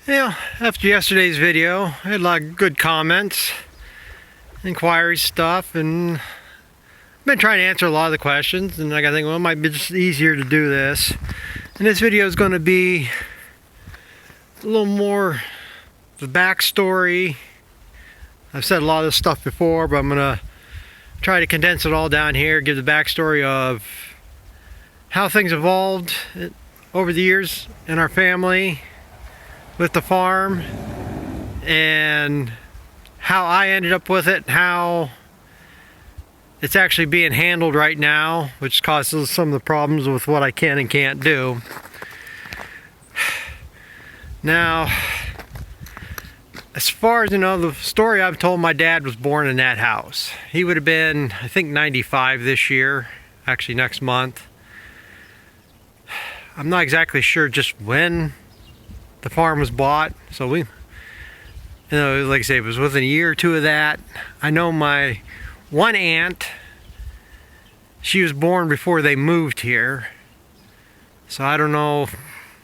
Yeah, after yesterday's video, I had a lot of good comments, inquiry stuff, and I've been trying to answer a lot of the questions, and I gotta think, well, it might be just easier to do this. And this video is going to be a little more the backstory. I've said a lot of this stuff before, but I'm gonna try to condense it all down here, give the backstory of how things evolved over the years in our family with the farm, and how I ended up with it, how it's actually being handled right now, which causes some of the problems with what I can and can't do. Now, as far as you know, the story I've told, my dad was born in that house. He would have been, I think, 95 this year, actually next month. I'm not exactly sure just when the farm was bought, so like I say, it was within a year or two of that. I know my one aunt, she was born before they moved here, so I don't know.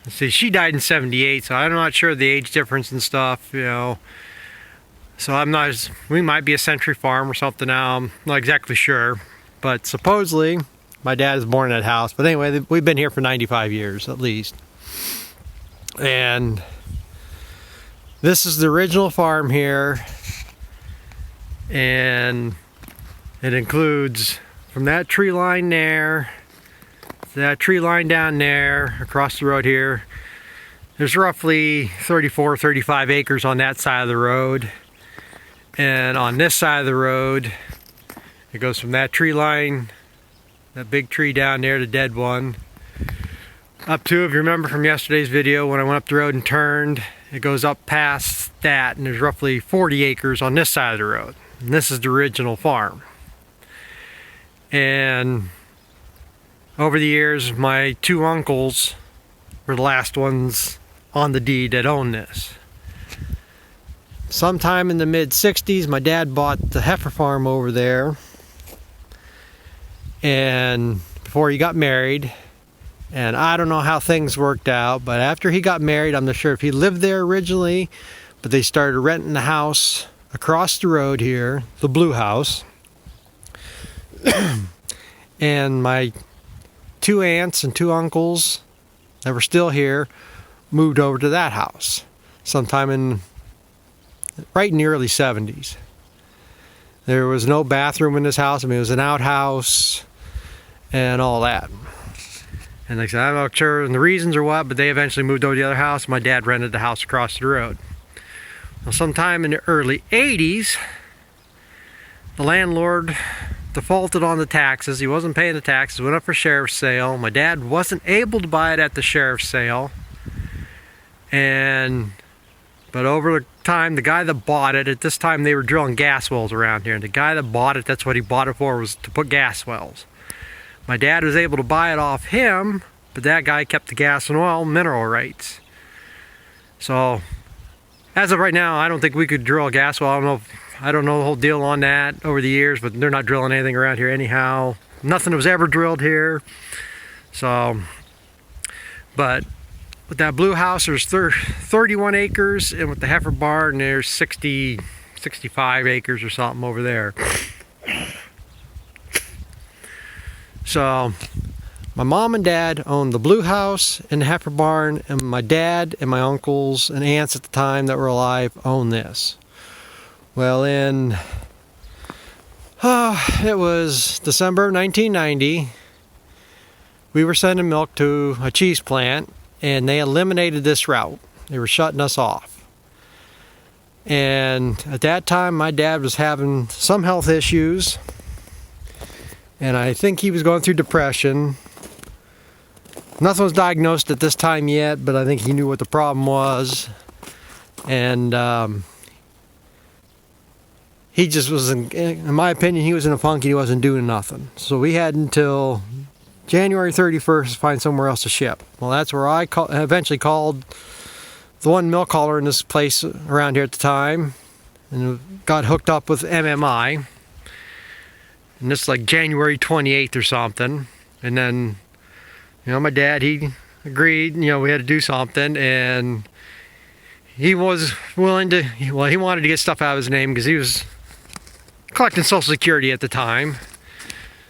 Let's see, she died in 78, so I'm not sure the age difference and stuff, so I'm not, we might be a century farm or something now, I'm not exactly sure, but supposedly my dad was born in that house. But anyway, we've been here for 95 years at least. And this is the original farm here, and it includes from that tree line there to that tree line down there across the road here. There's roughly 35 acres on that side of the road, and on this side of the road it goes from that tree line, that big tree down there, the dead one, up to, if you remember from yesterday's video, when I went up the road and turned, it goes up past that, and there's roughly 40 acres on this side of the road. And this is the original farm. And over the years, my two uncles were the last ones on the deed that owned this. Sometime in the mid-60s, my dad bought the heifer farm over there, and before he got married. And I don't know how things worked out, but after he got married, I'm not sure if he lived there originally, but they started renting the house across the road here, the blue house. And my two aunts and two uncles that were still here moved over to that house sometime right in the early 70s. There was no bathroom in this house. I mean, it was an outhouse and all that. And like I said, I'm not sure the reasons or what, but they eventually moved over to the other house. My dad rented the house across the road. Well, sometime in the early 80s, the landlord defaulted on the taxes. He wasn't paying the taxes, went up for sheriff's sale. My dad wasn't able to buy it at the sheriff's sale. But over the time, the guy that bought it, at this time they were drilling gas wells around here. And the guy that bought it, that's what he bought it for, was to put gas wells. My dad was able to buy it off him, but that guy kept the gas and oil mineral rights. So, as of right now, I don't think we could drill a gas well. I don't know the whole deal on that over the years, but they're not drilling anything around here anyhow. Nothing was ever drilled here. So, but with that blue house, there's 31 acres, and with the heifer barn, there's 65 acres or something over there. So, my mom and dad owned the blue house and the heifer barn, and my dad and my uncles and aunts at the time that were alive owned this. Well, it was December of 1990. We were sending milk to a cheese plant, and they eliminated this route. They were shutting us off. And at that time, my dad was having some health issues, and I think he was going through depression. Nothing was diagnosed at this time yet, but I think he knew what the problem was. And he just was, in my opinion, he was in a funk. He wasn't doing nothing. So we had until January 31st to find somewhere else to ship. Well, that's where I eventually called the one milk hauler in this place around here at the time, and got hooked up with MMI. And this is like January 28th or something. And then, my dad, he agreed, we had to do something, and he was willing to, well, he wanted to get stuff out of his name because he was collecting Social Security at the time.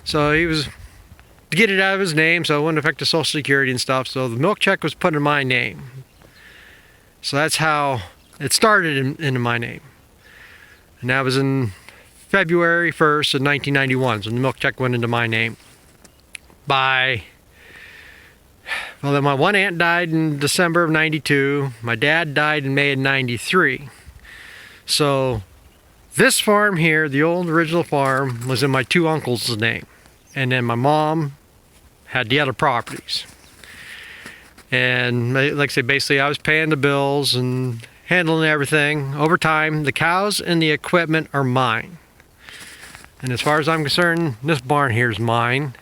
So he was to get it out of his name so it wouldn't affect the Social Security and stuff. So the milk check was put in my name. So that's how it started into my name. And that was in February 1st of 1991. So the milk check went into my name. Well, then my one aunt died in December of 92. My dad died in May of 93. So this farm here, the old original farm, was in my two uncles' name. And then my mom had the other properties. And like I say, basically I was paying the bills and handling everything. Over time, the cows and the equipment are mine. And as far as I'm concerned, this barn here is mine.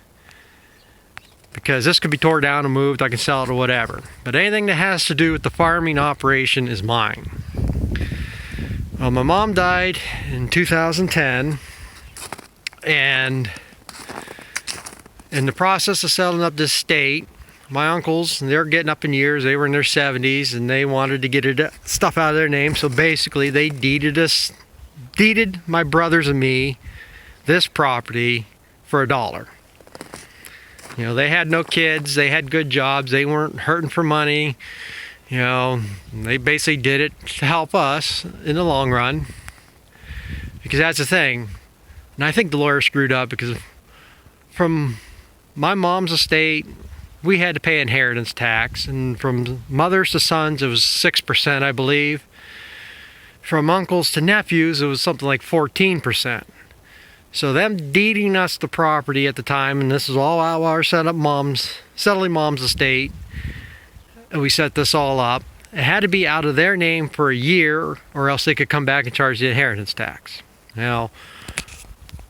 Because this could be torn down and moved, I can sell it or whatever. But anything that has to do with the farming operation is mine. Well, my mom died in 2010, and in the process of selling up this estate, my uncles, they're getting up in years, they were in their 70s, and they wanted to get stuff out of their name, so basically they deeded my brothers and me this property for $1. You know, they had no kids, they had good jobs, they weren't hurting for money. You know, they basically did it to help us in the long run. Because that's the thing. And I think the lawyer screwed up because from my mom's estate, we had to pay inheritance tax. And from mothers to sons, it was 6%, I believe. From uncles to nephews, it was something like 14%. So them deeding us the property at the time, and this is all out while we're settling mom's estate, and we set this all up. It had to be out of their name for a year, or else they could come back and charge the inheritance tax. Now,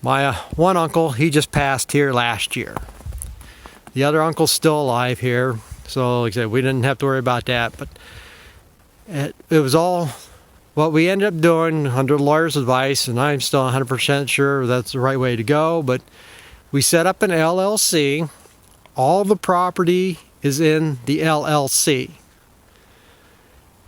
my one uncle, he just passed here last year. The other uncle's still alive here, so like I said, we didn't have to worry about that. But it was all what we ended up doing under the lawyer's advice, and I'm still 100% sure that's the right way to go, but we set up an LLC. All the property is in the LLC.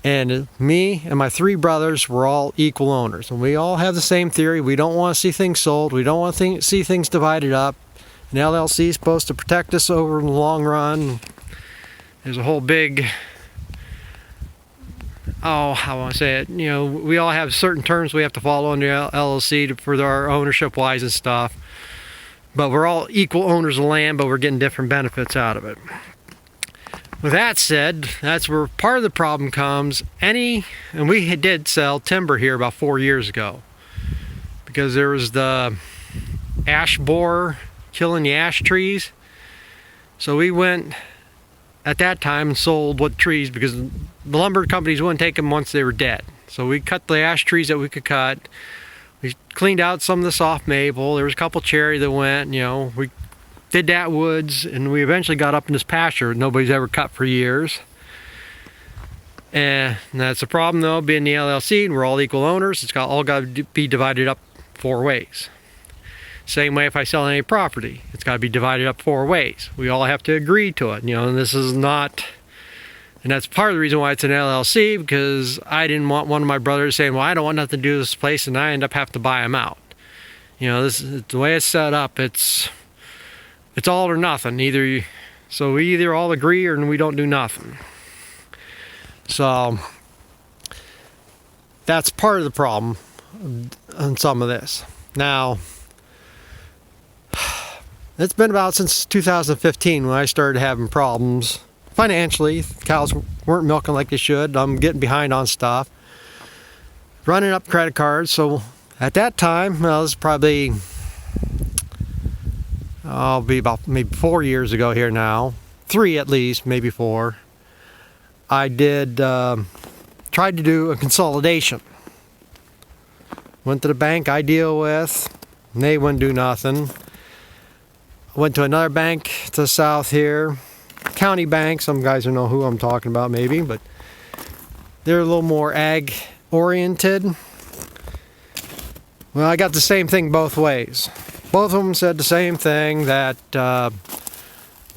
And me and my three brothers were all equal owners. And we all have the same theory. We don't want to see things sold. We don't want to see things divided up. An LLC is supposed to protect us over in the long run. There's a whole big... how I want to say it, you know, we all have certain terms we have to follow under LLC for our ownership wise and stuff, but we're all equal owners of land, but we're getting different benefits out of it. With that said, that's where part of the problem comes. And we did sell timber here about 4 years ago because there was the ash borer killing the ash trees. So we went at that time and sold what trees, because the lumber companies wouldn't take them once they were dead. So we cut the ash trees that we could cut. We cleaned out some of the soft maple. There was a couple cherry that went, you know, we did that woods, and we eventually got up in this pasture nobody's ever cut for years. And that's the problem though, being the LLC, and we're all equal owners, it's all got to be divided up 4 ways. Same way if I sell any property, it's got to be divided up 4 ways. We all have to agree to it, you know, and this is not, and that's part of the reason why it's an LLC, because I didn't want one of my brothers saying, well, I don't want nothing to do with this place, and I end up having to buy them out. You know, the way it's set up, it's all or nothing. So we either all agree or we don't do nothing. So that's part of the problem on some of this. Now, it's been about since 2015 when I started having problems financially. Cows weren't milking like they should. I'm getting behind on stuff, running up credit cards. So at that time, well, this is probably, I'll be about maybe 4 years ago here now, 3 at least, maybe 4. I did tried to do a consolidation. Went to the bank I deal with, and they wouldn't do nothing. Went to another bank to the south here, county bank. Some guys will know who I'm talking about maybe, but they're a little more ag oriented. Well, I got the same thing both ways. Both of them said the same thing, that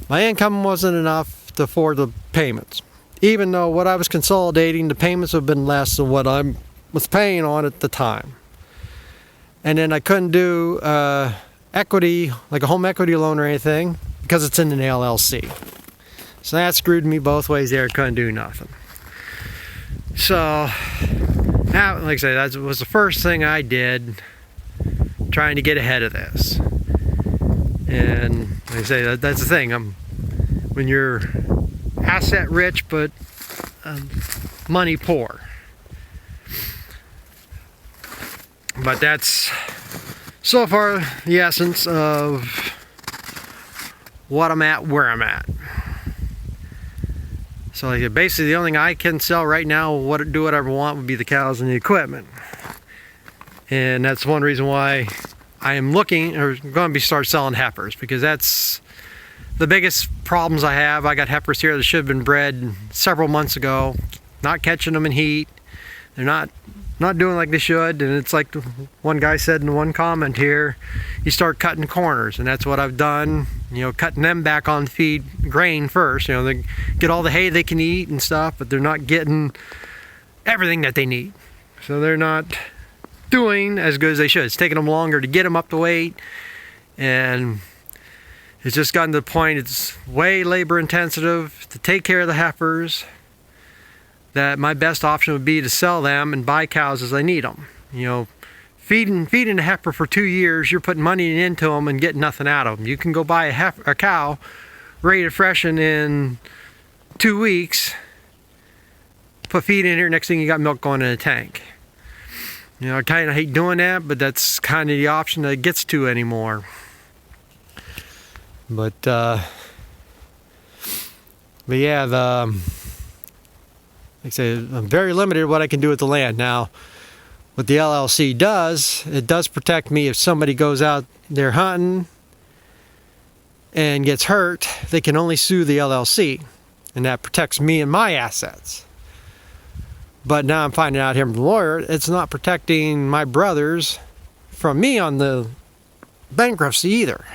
my income wasn't enough to afford the payments. even though what I was consolidating, the payments have been less than what I was paying on at the time. And then I couldn't do equity, like a home equity loan or anything, because it's in an LLC. So that screwed me both ways there. Couldn't do nothing. So now, like I say, that was the first thing I did, trying to get ahead of this. And like I say, that's the thing. When you're asset rich but money poor. But that's so far the essence of what I'm at, where I'm at. So like, basically the only thing I can sell right now, do whatever I want, would be the cows and the equipment. And that's one reason why I am looking, or going to start selling heifers, because that's the biggest problems I have. I got heifers here that should have been bred several months ago, not catching them in heat. They're not doing like they should, and it's like one guy said in one comment here, you start cutting corners, and that's what I've done. You know, cutting them back on feed grain first. You know, they get all the hay they can eat and stuff, but they're not getting everything that they need. So they're not doing as good as they should. It's taking them longer to get them up to weight, and it's just gotten to the point it's way labor intensive to take care of the heifers, that my best option would be to sell them and buy cows as I need them. You know, feeding a heifer for 2 years, you're putting money into them and getting nothing out of them. You can go buy a cow ready to freshen in 2 weeks, put feed in here, next thing you got milk going in a tank. You know, I kind of hate doing that, but that's kind of the option that it gets to anymore. But yeah, like I say, I'm very limited what I can do with the land. Now, what the LLC does, it does protect me if somebody goes out there hunting and gets hurt. They can only sue the LLC, and that protects me and my assets. But now I'm finding out here from the lawyer, it's not protecting my brothers from me on the bankruptcy either.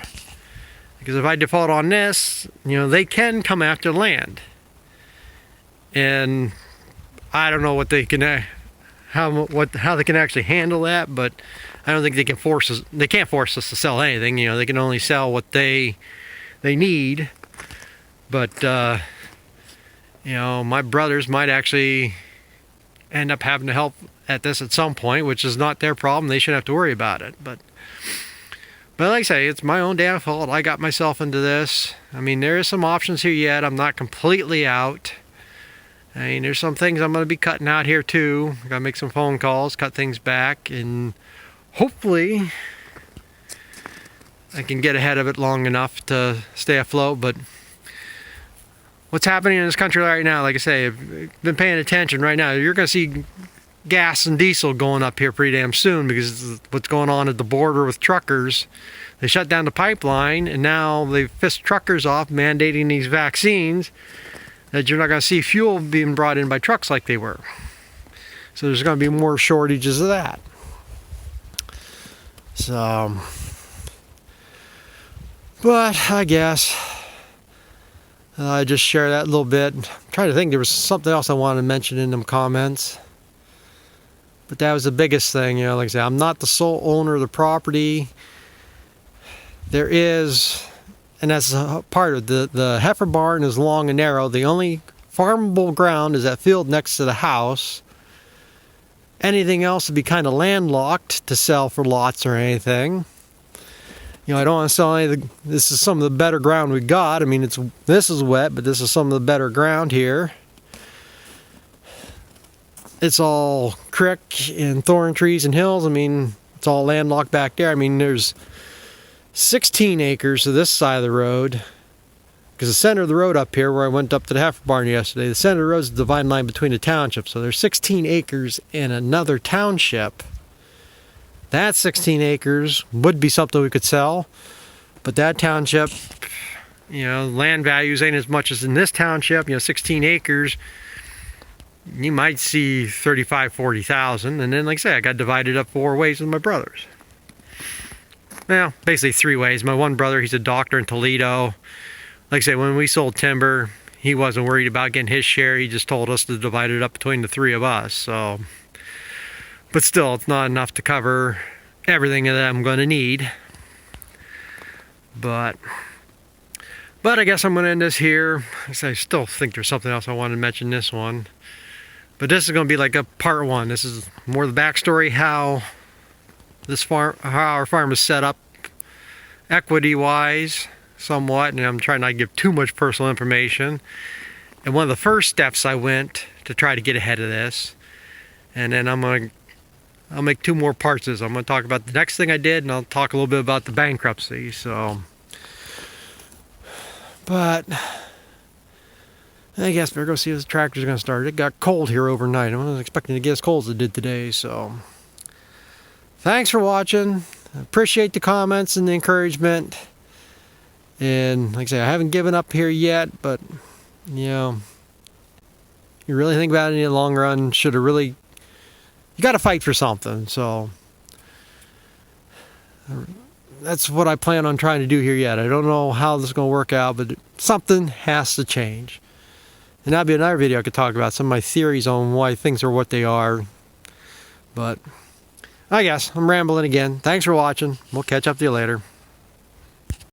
Because if I default on this, you know, they can come after land. And I don't know what they can, how they can actually handle that, but I don't think they can force us. They can't force us to sell anything. You know, they can only sell what they need. But you know, my brothers might actually end up having to help at this at some point, which is not their problem. They shouldn't have to worry about it. But like I say, it's my own damn fault. I got myself into this. I mean, there is some options here yet. I'm not completely out. I mean, there's some things I'm going to be cutting out here too. I got to make some phone calls, cut things back, and hopefully I can get ahead of it long enough to stay afloat. But what's happening in this country right now, like I say, I've been paying attention right now. You're going to see gas and diesel going up here pretty damn soon, because what's going on at the border with truckers. They shut down the pipeline, and now they've pissed truckers off mandating these vaccines, that you're not going to see fuel being brought in by trucks like they were. So there's going to be more shortages of that. So, but I guess I just share that a little bit. I'm trying to think, there was something else I wanted to mention in them comments. But that was the biggest thing, you know, like I said, I'm not the sole owner of the property. There is, and that's a part of the heifer barn is long and narrow. The only farmable ground is that field next to the house. Anything else would be kind of landlocked to sell for lots or anything. You know, I don't want to sell anything. This is some of the better ground we got. I mean, this is wet, but this is some of the better ground here. It's all creek and thorn trees and hills. I mean, it's all landlocked back there. I mean, there's 16 acres to this side of the road, because the center of the road up here where I went up to the heifer barn yesterday, the center of the road is the dividing line between the townships. So there's 16 acres in another township. That 16 acres would be something we could sell, but that township, you know, land values ain't as much as in this township. You know, 16 acres, you might see 35, 40,000. And then, like I say, I got divided up 4 ways with my brothers. Well, basically 3 ways. My one brother, he's a doctor in Toledo. Like I say, when we sold timber, he wasn't worried about getting his share. He just told us to divide it up between the three of us. So, but still, it's not enough to cover everything that I'm going to need. But I guess I'm going to end this here. I still think there's something else I wanted to mention this one. But this is going to be like a part one. This is more the backstory, how our farm is set up equity-wise, somewhat, and I'm trying not to give too much personal information. And one of the first steps I went to try to get ahead of this, and then I'll make two more parts of this. I'm going to talk about the next thing I did, and I'll talk a little bit about the bankruptcy. So, but I guess we're going to see if the tractor's going to start. It got cold here overnight. I wasn't expecting to get as cold as it did today. So, thanks for watching. I appreciate the comments and the encouragement. And like I say, I haven't given up here yet, but you know, you really think about it in the long run, you got to fight for something. So that's what I plan on trying to do here yet. I don't know how this is going to work out, but something has to change. And that'll be another video I could talk about, some of my theories on why things are what they are. But I guess I'm rambling again. Thanks for watching. We'll catch up to you later.